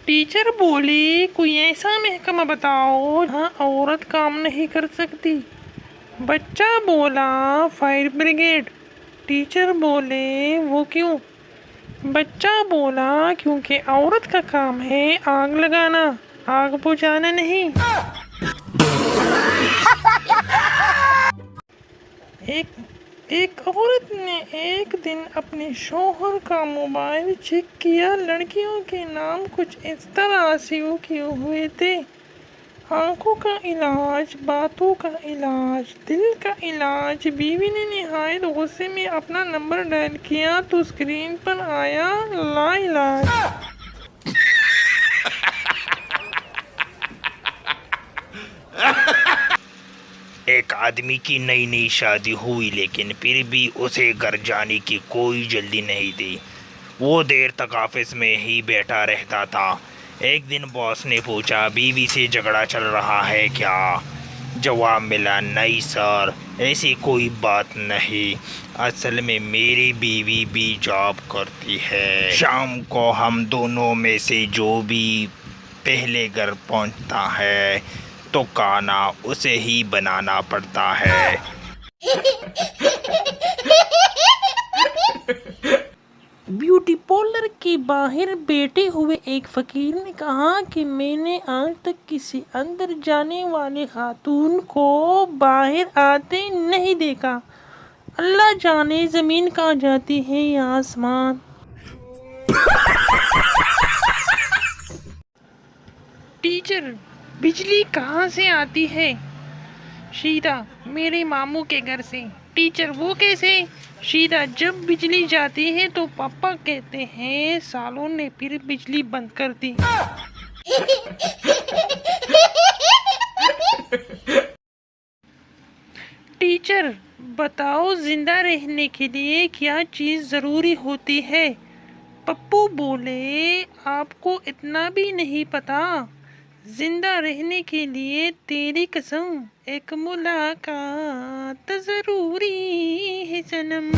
Teacher बोली कोई ऐसा महकमा बताओ जहाँ औरत काम नहीं कर सकती। बच्चा बोला फायर ब्रिगेड। टीचर बोले वो क्यों? बच्चा बोला क्योंकि औरत का काम है आग लगाना, आग बुझाना नहीं। एक औरत ने एक दिन अपने शौहर का मोबाइल चेक किया। लड़कियों के नाम कुछ इस तरह सेव किए हुए थे: आंखों का इलाज, बातों का इलाज, दिल का इलाज। बीवी ने निहायत गुस्से में अपना नंबर डायल किया तो स्क्रीन पर आया ला इलाज। एक आदमी की नई नई शादी हुई, लेकिन फिर भी उसे घर जाने की कोई जल्दी नहीं थी। वो देर तक ऑफिस में ही बैठा रहता था। एक दिन बॉस ने पूछा, बीवी से झगड़ा चल रहा है क्या? जवाब मिला, नहीं सर, ऐसी कोई बात नहीं। असल में मेरी बीवी भी जॉब करती है। शाम को हम दोनों में से जो भी पहले घर पहुंचता है तो खाना उसे ही बनाना पड़ता है। ब्यूटी पार्लर के बाहर बैठे हुए एक फकीर ने कहा कि मैंने आज तक किसी अंदर जाने वाले खातून को बाहर आते नहीं देखा। अल्लाह जाने जमीन कहाँ जाती है या आसमान। टीचर, बिजली कहाँ से आती है? शीदा, मेरे मामू के घर से। टीचर, वो कैसे? शीदा, जब बिजली जाती है तो पापा कहते हैं सालों ने फिर बिजली बंद कर दी। टीचर, बताओ जिंदा रहने के लिए क्या चीज़ ज़रूरी होती है? पप्पू बोले आपको इतना भी नहीं पता। जिंदा रहने के लिए तेरी कसम एक मुलाकात जरूरी है सनम।